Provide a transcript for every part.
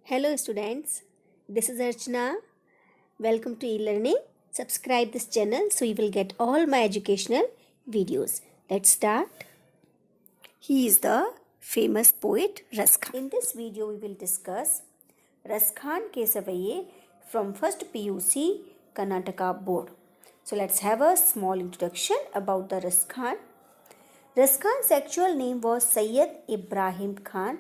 Hello students, this is Archana. Welcome to e-learning. Subscribe this channel so you will get all my educational videos. Let's start. He is the famous poet Ras Khan. In this video we will discuss Ras Khan ke Savaiye from first PUC Karnataka board. So let's have a small introduction about the Ras Khan. Ras Khan's actual name was Sayyid Ibrahim Khan.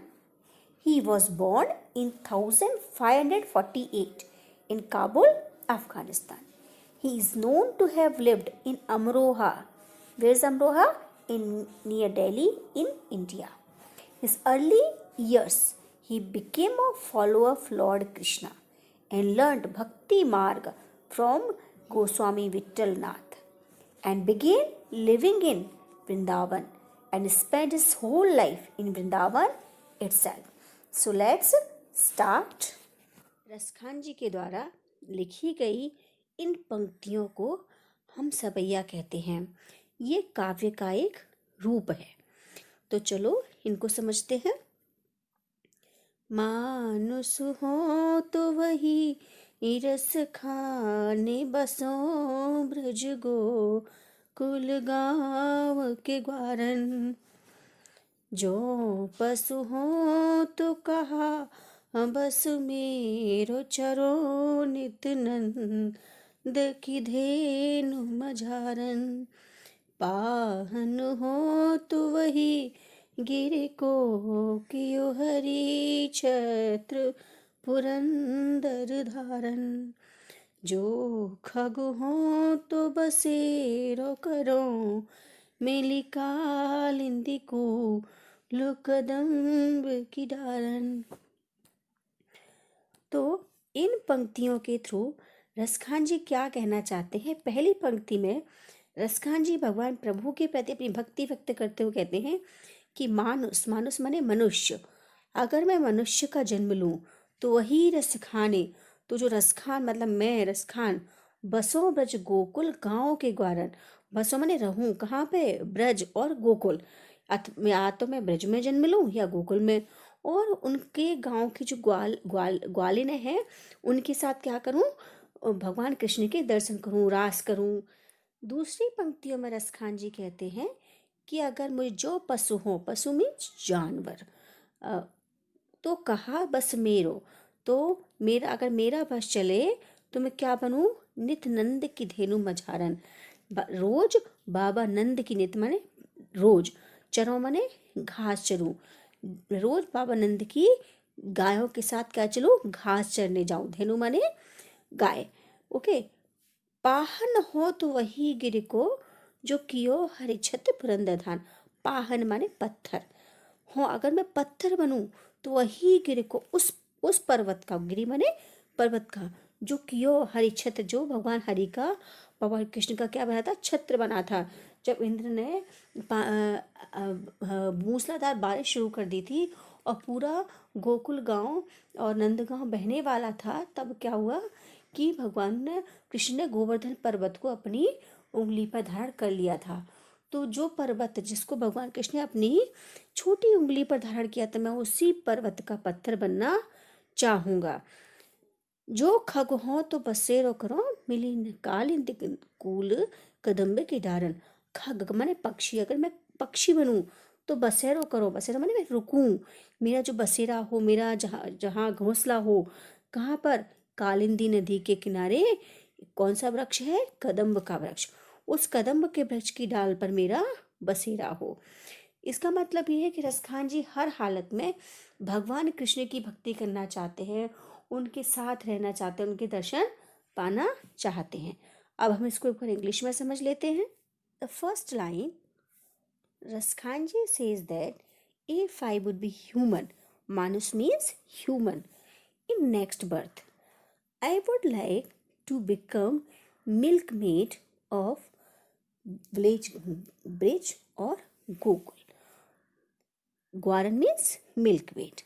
He was born in 1548 in Kabul, Afghanistan. He is known to have lived in Amroha. Where is Amroha? Near Delhi in India. His early years, he became a follower of Lord Krishna and learnt Bhakti Marg from Goswami Vittal Nath and began living in Vrindavan and spent his whole life in Vrindavan itself. So let's start. रस खान जी के द्वारा लिखी गई इन पंक्तियों को हम सवैया कहते हैं। ये काव्य का एक रूप है। तो चलो इनको समझते हैं। मानुस हो तो वही रस खाने बसो ब्रज गो कुल गाँव के ग्वारन। जो पशु हो तो कहा बस मेरो चरो नित नंद की धेनु मझारन। पाहन हो तो वही गिर को कियो हरि छत्र पुरंदर धारन। जो खग हो तो बसेरो करो मेली कालिंदी को लुकदम्ब की डारन। तो इन पंक्तियों के थ्रू रस खान जी क्या कहना चाहते हैं? पहली पंक्ति में रस खान जी भगवान प्रभु के प्रति अपनी भक्ति व्यक्त करते हुए कहते हैं कि मानुस माने मनुष्य, अगर मैं मनुष्य का जन्म लूं तो वही रस खाने। तो जो रस खान मतलब मैं रस खान, बसों ब्रज गोकुल गाँव के ग्वारन। बसों माने रहूं कहाँ पे? ब्रज और गोकुल। या तो मैं ब्रज में जन्म लूं या गोकुल में, और उनके गांव की जो ग्वालिन है उनके साथ क्या करूं? भगवान कृष्ण के दर्शन करूं, रास करूं। दूसरी पंक्तियों में रस खान जी कहते हैं कि अगर मुझे जो पशु हो, पशु मीन्स जानवर, तो कहा बस मेरो, तो मेरा अगर मेरा बस चले तो मैं क्या बनूं? नित नंद की धेनु मझारन। रोज बाबा नंद की, नित माने रोज, चरो माने घास चरूं, रोज बाबा नंद की गायों के साथ क्या चलूं? घास चरने जाऊं। धेनु माने गाय। ओके। पाहन हो तो वही गिर को जो कियो हरिछत्र पुरंदर धान। पाहन माने पत्थर हो, अगर मैं पत्थर बनूं तो वही गिर को, उस पर्वत का, गिरी माने पर्वत का, जो कियो हरिछत्र, जो भगवान हरि का, भगवान कृष्ण का क्या बना था? छत्र बना था। जब इंद्र ने मूसलाधार बारिश शुरू कर दी थी और पूरा गोकुल गांव और नंद गांव बहने वाला था, तब क्या हुआ कि भगवान ने, कृष्ण ने गोवर्धन पर्वत को अपनी उंगली पर धारण कर लिया था। तो जो पर्वत जिसको भगवान कृष्ण ने अपनी छोटी उंगली पर धारण किया था, मैं उसी पर्वत का पत्थर बनना चाहूंगा। जो खग हो तो बसेरो करो मिली कालिंदी कूल कदम्ब की डारन। खग माने पक्षी, अगर मैं पक्षी बनूं तो बसेरो करो, बसेरो माने मैं रुकूं, मेरा जो बसेरा हो, मेरा जहाँ घोंसला हो, कहाँ पर? कालिंदी नदी के किनारे। कौन सा वृक्ष है? कदम्ब का वृक्ष। उस कदम्ब के वृक्ष की डाल पर मेरा बसेरा हो। इसका मतलब ये है कि रस खान जी हर हालत में भगवान कृष्ण की भक्ति करना चाहते हैं, उनके साथ रहना चाहते हैं, उनके दर्शन पाना चाहते हैं। अब हम इसको एक बार इंग्लिश में समझ लेते हैं। The first line, Ras Khan ji says that if I would be human, Manus means human, in next birth, I would like to become milkmaid of Brij or Gokul. Gwaran means milkmaid.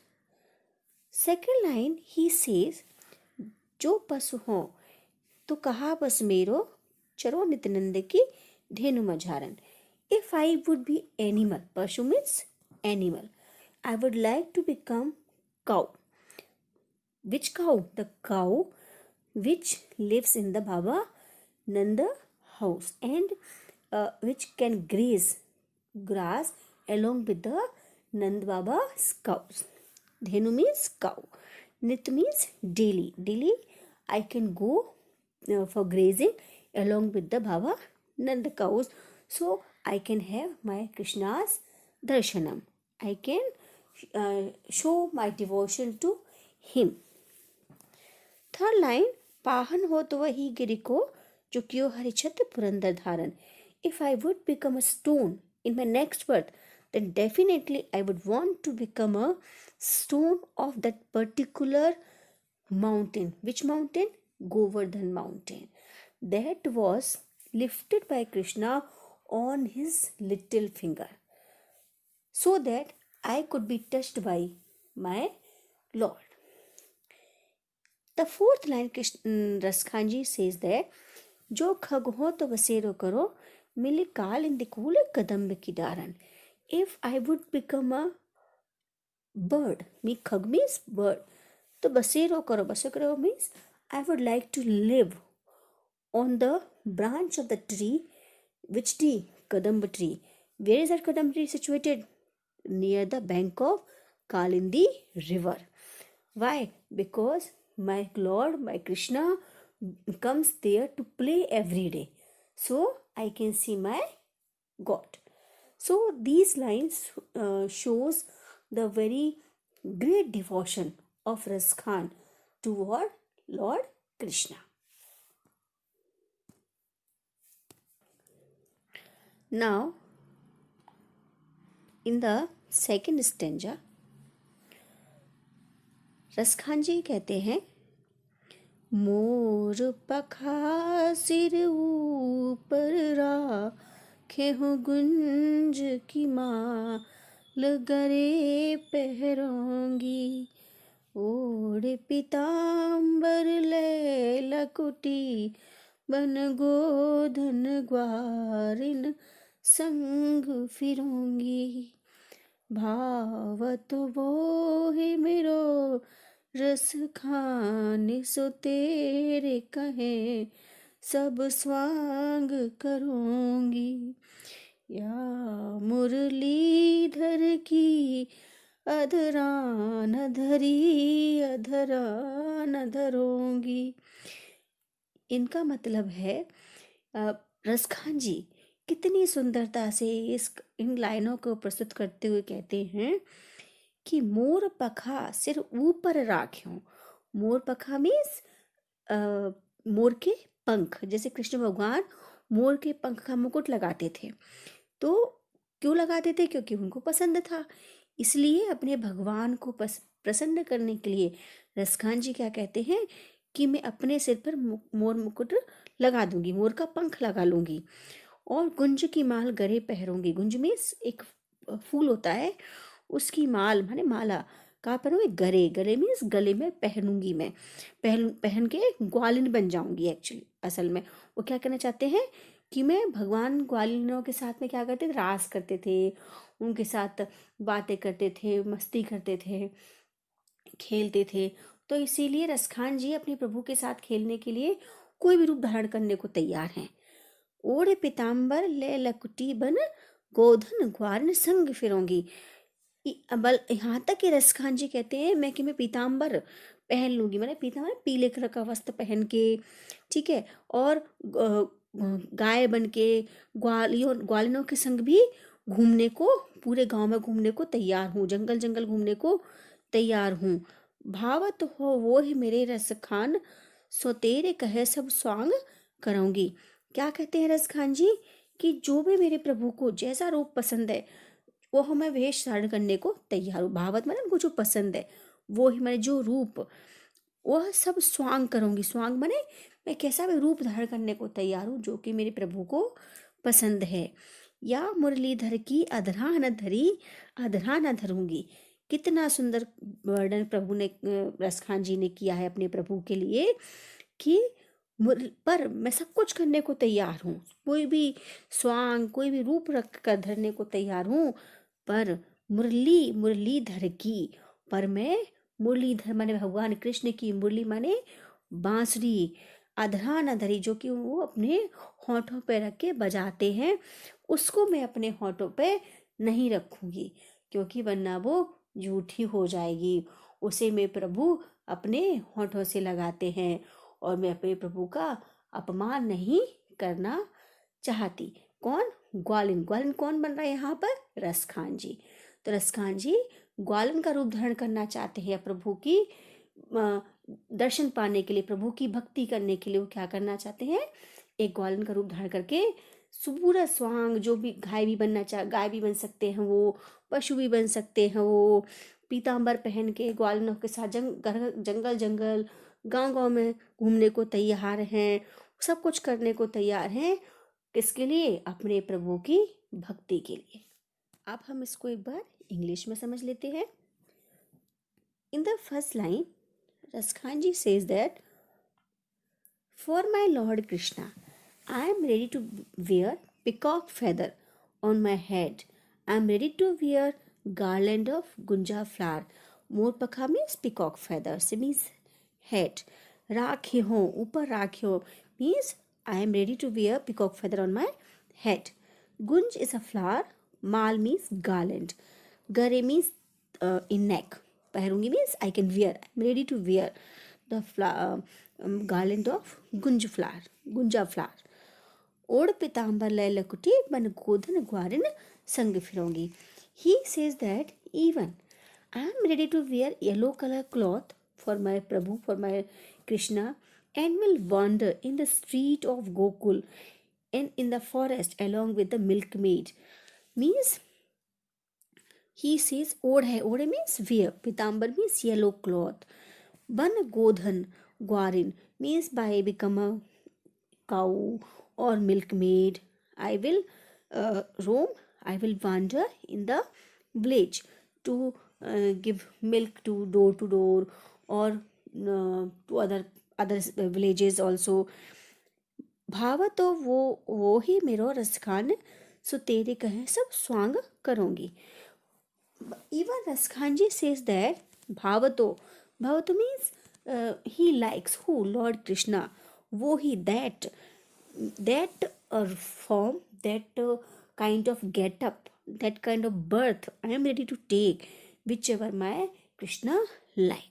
Second line, he says, जो पशु हो तो कहा बस मेरो चरो नित्यानंद की धेनु मझारन। If I would be animal, pashu means animal, I would like to become cow. Which cow? The cow which lives in the Baba Nanda house and which can graze grass along with the Nand Baba's cows. Dhenu means cow. Nit means daily. Daily I can go for grazing along with the Baba Nand cows. So I can have my Krishna's darshanam. I can show my devotion to him. Third line, Pahan हो तो वही गिरि को चुकियो हरिछत पुरंदर धारण. If I would become a stone in my next birth, then definitely I would want to become a stone of that particular mountain. Which mountain? Govardhan mountain. That was lifted by Krishna on his little finger, so that I could be touched by my Lord. The fourth line, Raskhanji says that जो खग हो तो बसेरो करो मिले काल इन दिकूल कदम्ब की डारन. If I would become a bird, me Khag means bird, तो बसेरो करो, बसेरो means I would like to live on the branch of the tree. Which tree? Kadamba tree. Where is that Kadamba tree situated? Near the bank of Kalindi river. Why? Because my Lord, my Krishna comes there to play every day. So I can see my God. So these lines shows the very great devotion of Ras Khan toward Lord Krishna. Now, in the second stanza, रस खान जी कहते हैं, मोर पखा सिर ऊपर राखे हूँ गुंज की माल गरे पहरोंगी. ओढ़ पीताम्बर ले लकुटी बन गोधन ग्वारिन संग फिरूंगी. भावत वो ही मेरो रस खान सो तेरे कहे सब स्वांग करूंगी. या मुरलीधर की अधरान धरी अधरान धरूंगी. इनका मतलब है रसखान जी कितनी सुंदरता से इन लाइनों को प्रस्तुत करते हुए कहते हैं कि मोर पखा सिर ऊपर राख्यों. मोर पखा मीन्स मोर के पंख. जैसे कृष्ण भगवान मोर के पंख का मुकुट लगाते थे. तो क्यों लगाते थे? क्योंकि उनको पसंद था. इसलिए अपने भगवान को प्रसन्न करने के लिए रसखान जी क्या कहते हैं कि मैं अपने सिर पर मोर मुकुट लगा दूंगी, मोर का पंख लगा लूंगी और गुंज की माल गले पहनूंगी. गुंज में एक फूल होता है, उसकी माल माने माला कहाँ पहनूंगी? गले. गले मीन्स गले में पहनूंगी. मैं पहन के ग्वालिन बन जाऊंगी. एक्चुअली असल में वो क्या कहना चाहते हैं कि मैं भगवान ग्वालिनों के साथ में क्या करते थे? रास करते थे, उनके साथ बातें करते थे, मस्ती करते थे, खेलते थे. तो इसीलिए रसखान जी अपने प्रभु के साथ खेलने के लिए कोई भी रूप धारण करने को तैयार हैं. ओढ़े पीताम्बर ले लकुटी बन गोधन ग्वारिन संग फिरूंगी. यहाँ तक कि रसखान जी कहते हैं मैं कि मैं पीताम्बर पहन लूंगी. मैंने पीताम्बर पीले कलर का वस्त्र पहन के, ठीक है, और गाय बन के ग्वालिनों के संग भी घूमने को, पूरे गांव में घूमने को तैयार हूँ, जंगल जंगल घूमने को तैयार हूँ. भावत हो वो ही मेरे रसखान सो तेरे कहे सब स्वांग करूंगी. क्या कहते हैं रसखान जी कि जो भी मेरे प्रभु को जैसा रूप पसंद है वो मैं वेश धारण करने को तैयार हूँ. भावत मैंने उनको जो पसंद है वो ही मैंने जो रूप वह सब स्वांग करूंगी. स्वांग मैंने मैं कैसा भी रूप धारण करने को तैयार हूँ जो कि मेरे प्रभु को पसंद है. या मुरलीधर की अधरा न धरी अधरा न धरूंगी. कितना सुंदर वर्णन प्रभु ने, रसखान जी ने किया है अपने प्रभु के लिए कि पर मैं सब कुछ करने को तैयार हूँ, कोई भी स्वांग कोई भी रूप रख कर धरने को तैयार हूँ, पर मुरलीधर की, पर मैं मुरलीधर माने भगवान कृष्ण की मुरली माने बांसुरी, अधरा नधरी जो कि वो अपने होठों पे रख के बजाते हैं, उसको मैं अपने होठों पे नहीं रखूंगी, क्योंकि वरना वो झूठी हो जाएगी। उसे मैं प्रभु अपने होठों से लगाते हैं और मैं अपने प्रभु का अपमान नहीं करना चाहती। कौन? ग्वालिन। ग्वालिन कौन बन रहा है यहाँ पर? रसखान जी। तो रसखान जी ग्वालिन का रूप धारण करना चाहते हैं प्रभु की दर्शन पाने के लिए, प्रभु की भक्ति करने के लिए वो क्या करना चाहते हैं? एक ग्वालिन का रूप धारण करके पूरा स्वांग, जो भी गाय भी बनना चाह, गाय भी बन सकते हैं वो, पशु भी बन सकते हैं वो, पीताम्बर पहन के ग्वालिनों के साथ जंगल जंगल गांव गांव में घूमने को तैयार हैं, सब कुछ करने को तैयार हैं। किसके लिए? अपने प्रभु की भक्ति के लिए। अब हम इसको एक बार इंग्लिश में समझ लेते हैं। In the first line Raskan ji says that, for my Lord Krishna, I am ready to wear peacock feather on my head. I am ready to wear garland of gunja flower. Morpakha means peacock feathers, means head. Rakhe ho, upar rakhe ho means I am ready to wear peacock feather on my head. Gunj is a flower. Mal means garland. Gare means in neck. Paharungi means I can wear. I'm ready to wear the garland of gunja flower. ओढ़ पिताम्बर लय लकुटी बन गोधन ग्वारिन संग फिरोंगी. He says that even I am ready to wear yellow color cloth for my Prabhu, for my Krishna, and will wander in the street of Gokul and in the forest along with the milkmaid. Means he says ओढ़ है, ओढ़ means wear, pitambar means yellow cloth, ban godhan gwarin means by become a cow or milkmaid. I will roam, I will wander in the village to give milk to door or to other villages also. भाव तो वो ही मेरो रसखान, सो तेरे कहे सब स्वांग करूंगी. Even Raskan ji says that Bhavato means he likes. Who? Lord Krishna. वो ही that form, that kind of get up, that kind of birth I am ready to take, whichever my Krishna like.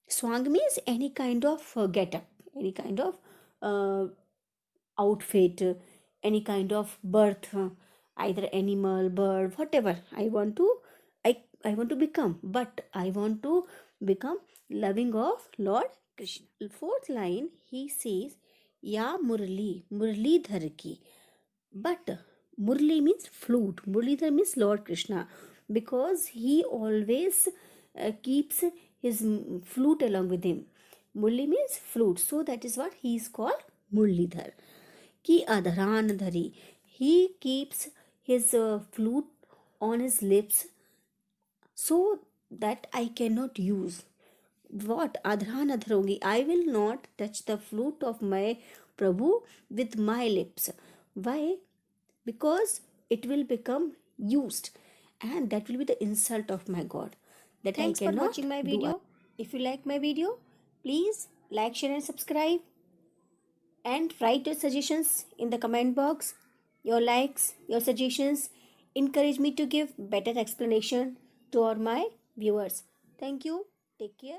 Swang means any kind of get up, any kind of outfit, any kind of birth, either animal, bird, whatever I want to become, but I want to become loving of Lord Krishna. Fourth line, he says, Ya Murli, Murlidhar ki. But Murli means flute. Murlidhar means Lord Krishna, because he always keeps his flute along with him. Murli means flute, so that is what he is called Murlidhar. Ki adharan dhari. He keeps his flute on his lips so that I cannot use. What? Adharan adharongi. I will not touch the flute of my Prabhu with my lips. Why? Because it will become used, and that will be the insult of my God. That Thanks I cannot for watching my video. If you like my video, please like, share and subscribe. And write your suggestions in the comment box. Your likes, your suggestions encourage me to give better explanation to all my viewers. Thank you. Take care.